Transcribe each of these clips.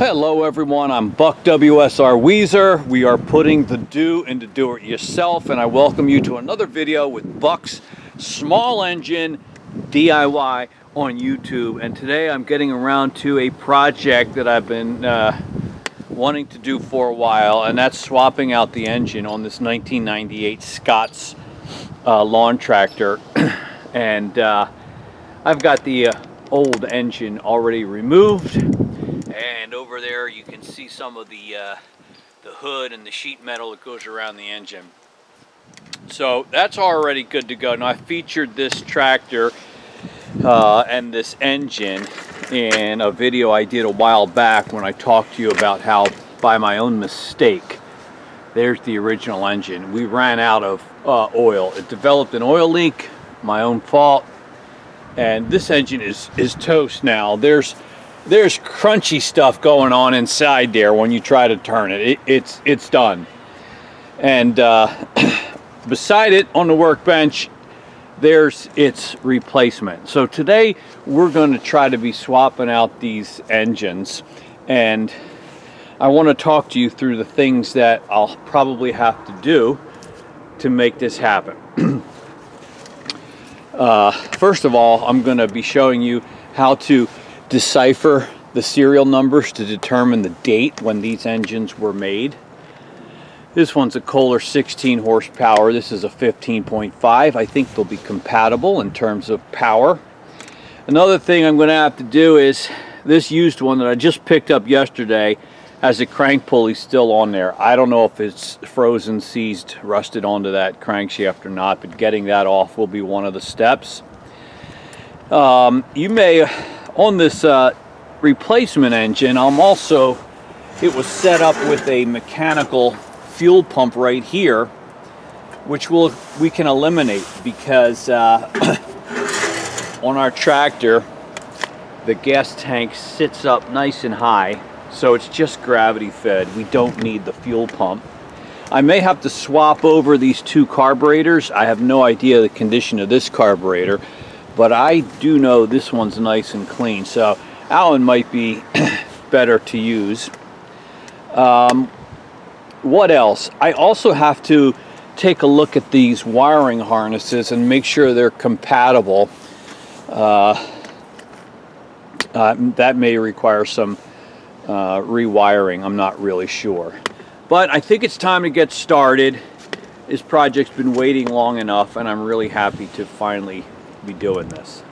Hello everyone, I'm Buck WSR Weezer. We are putting the do into do-it-yourself, and I welcome you to another video with Buck's small engine DIY on YouTube. And today I'm getting around to a project that I've been wanting to do for a while, and that's swapping out the engine on this 1998 Scott's lawn tractor. And I've got the old engine already removed, and over there you can see some of the hood and the sheet metal that goes around the engine. So that's already good to go. Now, I featured this tractor and this engine in a video I did a while back when I talked to you about how, by my own mistake, there's the original engine. We ran out of oil. It developed an oil leak, my own fault, and this engine is toast now. There's crunchy stuff going on inside there when you try to turn it. It's done. And beside it on the workbench, there's its replacement. So today we're going to try to be swapping out these engines, and I want to talk to you through the things that I'll probably have to do to make this happen. First of all, I'm going to be showing you how to decipher the serial numbers to determine the date when these engines were made. This one's a Kohler 16 horsepower. This is a 15.5. I think they'll be compatible in terms of power. Another thing I'm going to have to do is this used one that I just picked up yesterday has a crank pulley still on there. I don't know if it's frozen, seized, rusted onto that crankshaft or not, but getting that off will be one of the steps. You may, on this replacement engine, it was set up with a mechanical fuel pump right here, which we can eliminate because on our tractor the gas tank sits up nice and high, so it's just gravity fed. We don't need the fuel pump. I may have to swap over these two carburetors. I have no idea the condition of this carburetor, but I do know this one's nice and clean, so Allen might be better to use. What else? I also have to take a look at these wiring harnesses and make sure they're compatible. That may require some rewiring. I'm not really sure. But I think it's time to get started. This project's been waiting long enough, and I'm really happy to finally be doing this.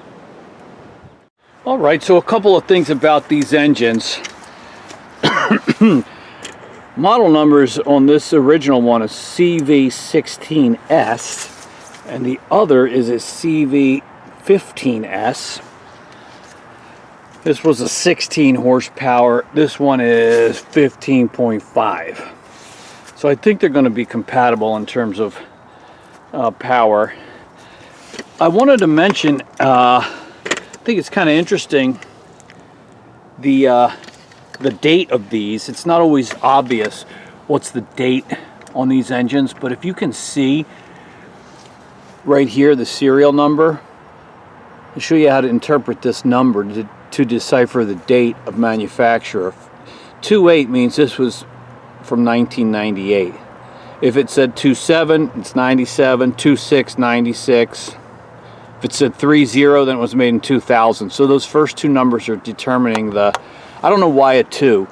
Alright, so a couple of things about these engines. Model numbers on this original one is CV16S, and the other is a CV15S. This was a 16 horsepower. This one is 15.5. So I think they're going to be compatible in terms of power. I wanted to mention, I think it's kind of interesting, the date of these. It's not always obvious what's the date on these engines, but if you can see right here the serial number, I'll show you how to interpret this number to decipher the date of manufacturer. 28 means this was from 1998. If it said 27, it's 97, 26, 96. If it said 30, then it was made in 2000. So those first two numbers are determining the, I don't know why a 2,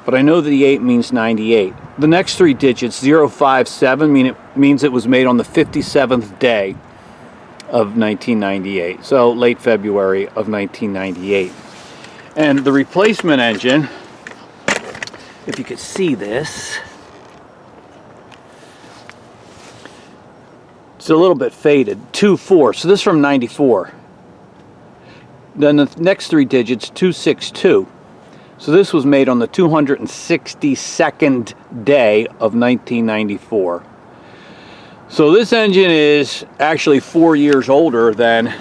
but I know that the 8 means 98. The next three digits, 057, means it was made on the 57th day of 1998. So late February of 1998. And the replacement engine, if you could see this, it's a little bit faded. 24. So this is from 94. Then the next three digits, 262. So this was made on the 262nd day of 1994. So this engine is actually 4 years older than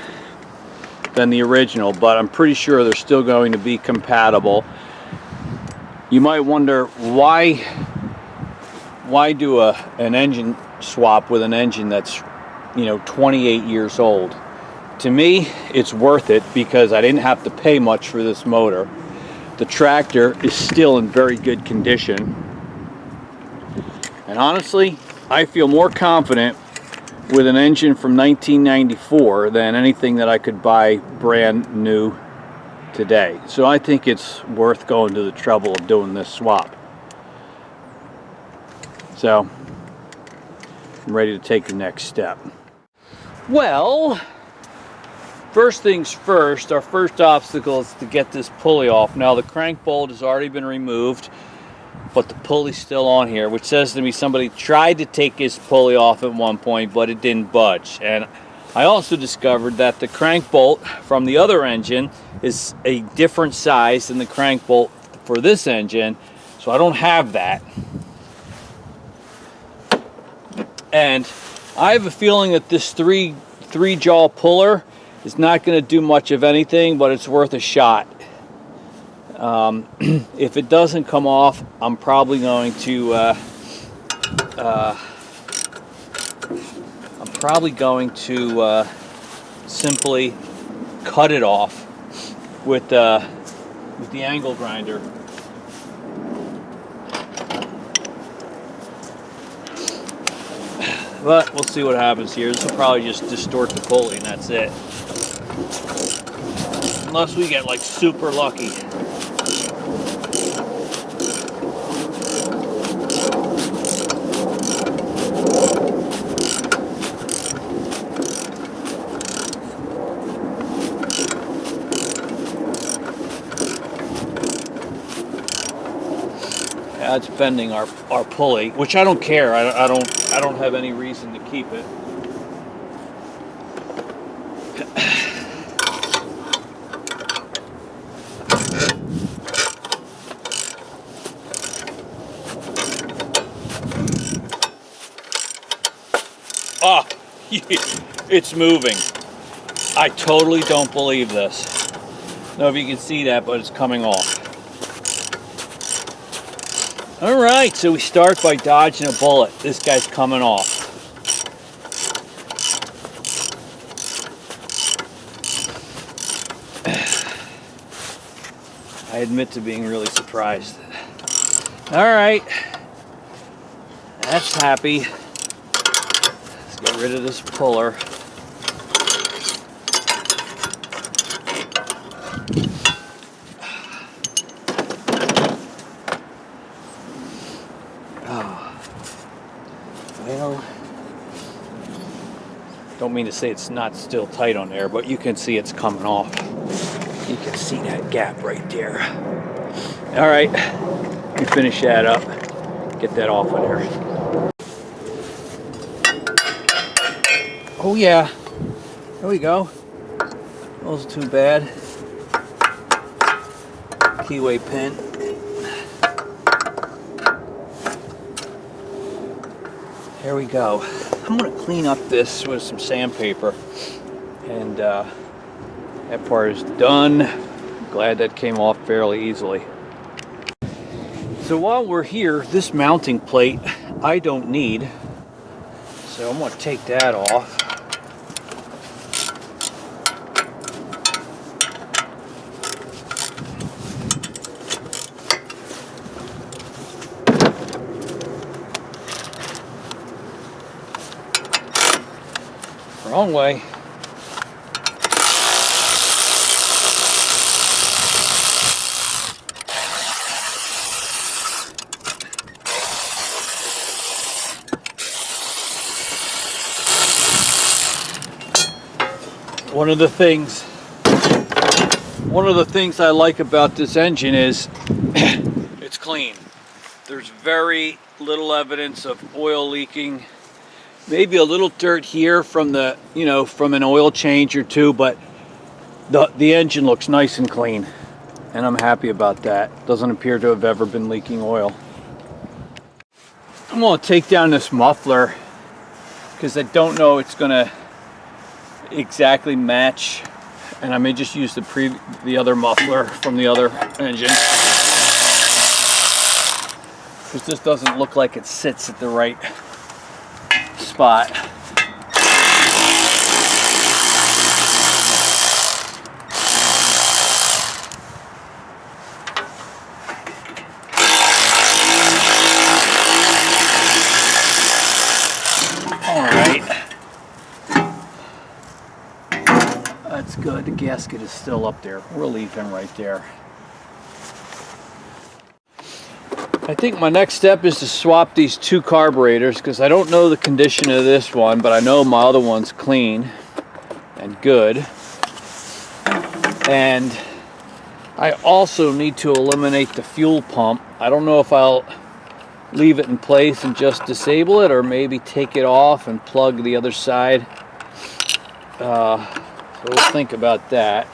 the original, but I'm pretty sure they're still going to be compatible. You might wonder why do an engine swap with an engine that's 28 years old. To me, it's worth it because I didn't have to pay much for this motor. the tractor is still in very good condition. And honestly, I feel more confident with an engine from 1994 than anything that I could buy brand new today. So I think it's worth going to the trouble of doing this swap. So I'm ready to take the next step. Well, first things first, our first obstacle is to get this pulley off. Now the crank bolt has already been removed, but the pulley's still on here, which says to me somebody tried to take his pulley off at one point, but it didn't budge. And I also discovered that the crank bolt from the other engine is a different size than the crank bolt for this engine, so I don't have that. And I have a feeling that this three jaw puller is not going to do much of anything, but it's worth a shot. If it doesn't come off, I'm probably going to simply cut it off with the angle grinder. But we'll see what happens here. This will probably just distort the pulley and that's it. Unless we get like super lucky. That's bending our pulley, which I don't care. I don't have any reason to keep it. Oh, it's moving. I totally don't believe this. I don't know if you can see that, but it's coming off. All right, so we start by dodging a bullet. This guy's coming off. I admit to being really surprised. All right, that's happy. Let's get rid of this puller. Well, don't mean to say it's not still tight on there, but you can see it's coming off. You can see that gap right there. All right, we finish that up. Get that off of there. Oh yeah, there we go. That wasn't too bad. Keyway pin. There we go. I'm going to clean up this with some sandpaper, and that part is done. Glad that came off fairly easily. So while we're here, this mounting plate I don't need, so I'm going to take that off. Wrong way. One of the things I like about this engine is it's clean. There's very little evidence of oil leaking. Maybe a little dirt here from the, from an oil change or two, but the engine looks nice and clean, and I'm happy about that. Doesn't appear to have ever been leaking oil. I'm going to take down this muffler because I don't know it's going to exactly match, and I may just use the other muffler from the other engine, because this doesn't look like it sits at the right spot. Good, the gasket is still up there. We'll leave him right there. I think my next step is to swap these two carburetors because I don't know the condition of this one, but I know my other one's clean and good. And I also need to eliminate the fuel pump. I don't know if I'll leave it in place and just disable it, or maybe take it off and plug the other side. So we'll think about that.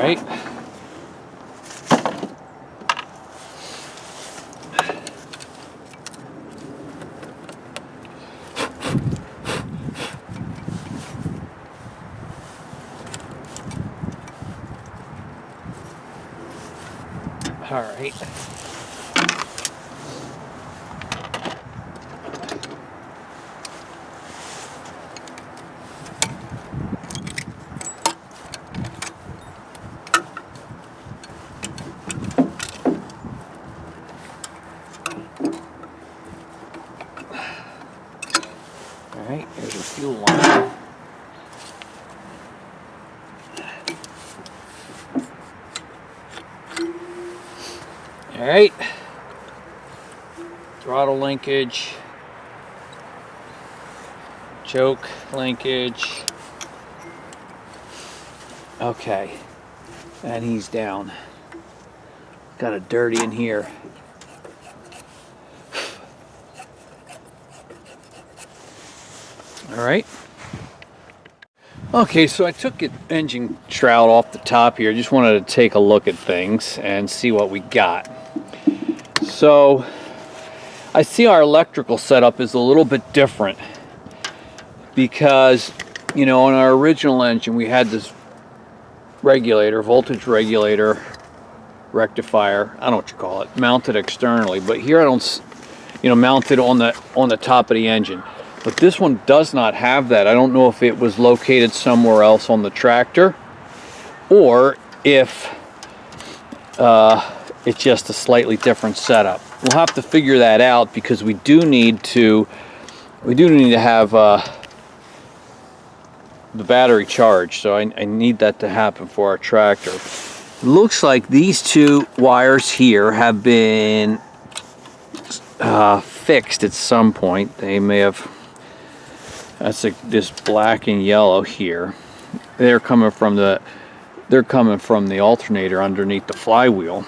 Right. All right. Alright, here's the fuel line. Alright, throttle linkage, choke linkage. Okay, and he's down. Got a dirty in here. All right. Okay, so I took the engine shroud off the top here. Just wanted to take a look at things and see what we got. So I see our electrical setup is a little bit different because, you know, on our original engine we had this regulator, voltage regulator, rectifier, I don't know what you call it, mounted externally, but here I don't, you know, mounted on the top of the engine. But this one does not have that. I don't know if it was located somewhere else on the tractor or if it's just a slightly different setup. We'll have to figure that out because we do need to have the battery charged. So I need that to happen for our tractor. It looks like these two wires here have been fixed at some point. They may have. That's this black and yellow here. They're coming from the alternator underneath the flywheel.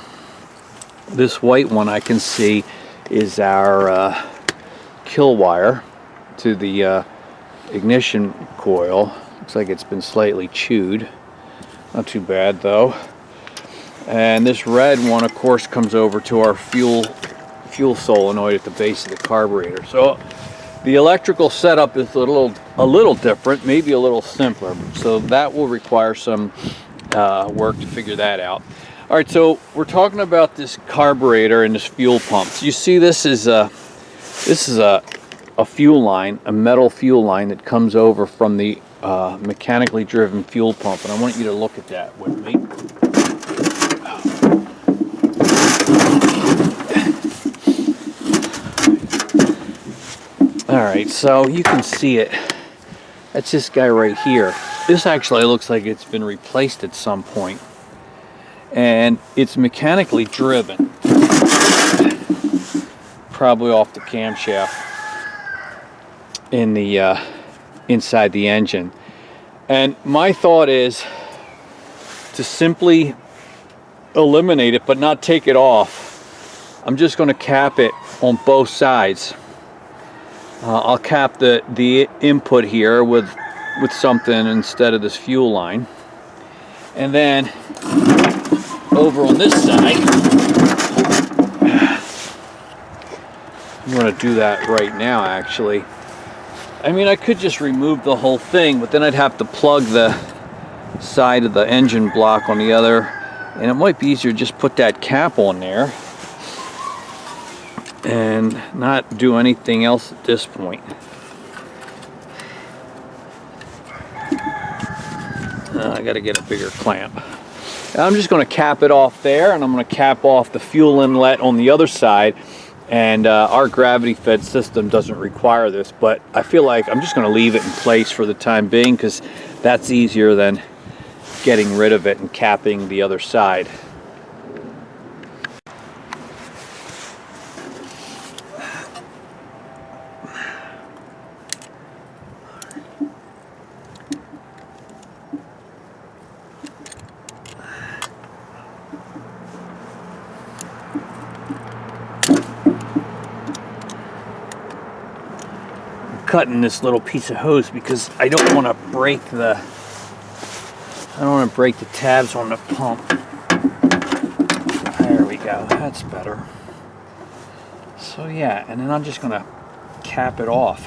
This white one I can see is our kill wire to the ignition coil. Looks like it's been slightly chewed. Not too bad though. And this red one, of course, comes over to our fuel solenoid at the base of the carburetor. So the electrical setup is a little different, maybe a little simpler. So that will require some work to figure that out. All right, so we're talking about this carburetor and this fuel pump. So you see, this is a fuel line, a metal fuel line that comes over from the mechanically driven fuel pump, and I want you to look at that with me. All right, so you can see it. That's this guy right here. This actually looks like it's been replaced at some point, and it's mechanically driven, probably off the camshaft in the inside the engine. And my thought is to simply eliminate it but not take it off. I'm just going to cap it on both sides I'll cap the input here with something instead of this fuel line. And then over on this side, I'm going to do that right now actually. I mean, I could just remove the whole thing, but then I'd have to plug the side of the engine block on the other, and it might be easier to just put that cap on there and not do anything else at this point. I got to get a bigger clamp. I'm just going to cap it off there, and I'm going to cap off the fuel inlet on the other side. And our gravity fed system doesn't require this, but I feel like I'm just going to leave it in place for the time being, because that's easier than getting rid of it and capping the other side. Cutting this little piece of hose because I don't want to break the tabs on the pump. There we go, that's better. So yeah, and then I'm just gonna cap it off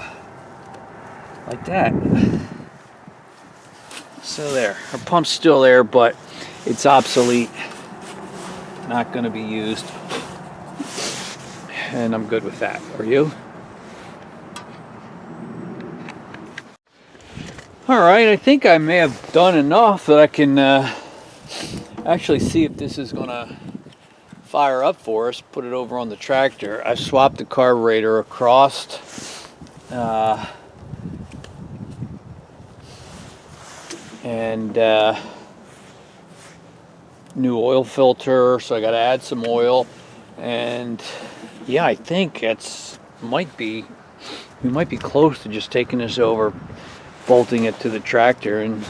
like that. So there, our pump's still there, but it's obsolete, not going to be used, and I'm good with that. Are you? Alright, I think I may have done enough that I can actually see if this is going to fire up for us. Put it over on the tractor. I swapped the carburetor across, and new oil filter, so I got to add some oil. And yeah, I think we might be close to just taking this over, bolting it to the tractor and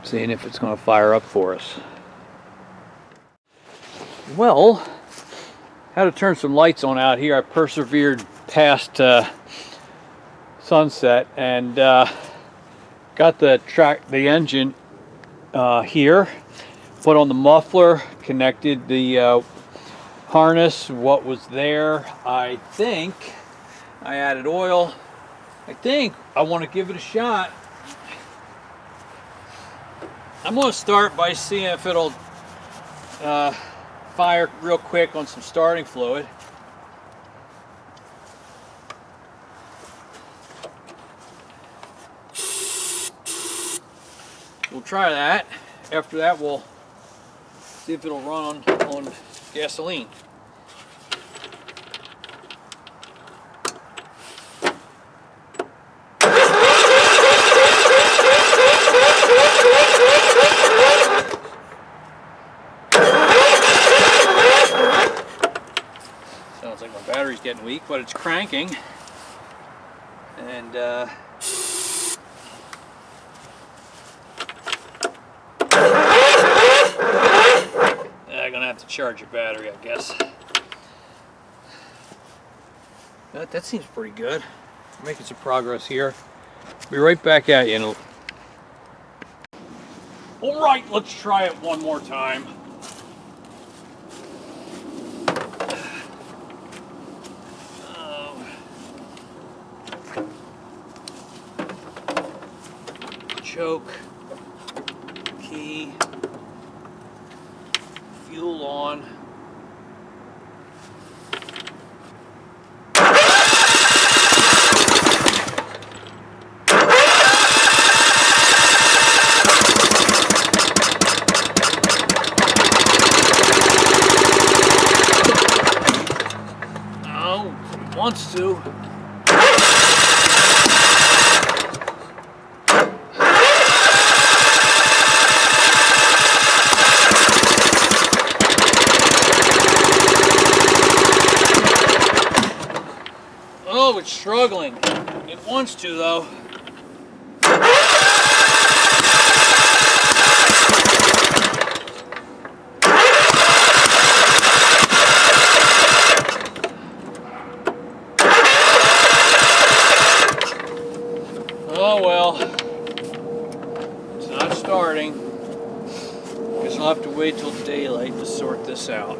seeing if it's going to fire up for us. Well, had to turn some lights on out here. I persevered past sunset and got the engine here, put on the muffler, connected the harness, what was there. I think I added oil. I think I want to give it a shot. I'm going to start by seeing if it'll fire real quick on some starting fluid. We'll try that. After that, we'll see if it'll run on gasoline. Sounds like my battery's getting weak, but it's cranking. And I'm gonna have to charge your battery, I guess. That seems pretty good. Making some progress here. Be right back at you. All right, let's try it one more time. Choke, key, fuel on. Oh, he wants to. Oh, it's struggling. It wants to, though. I'll have to wait till daylight to sort this out.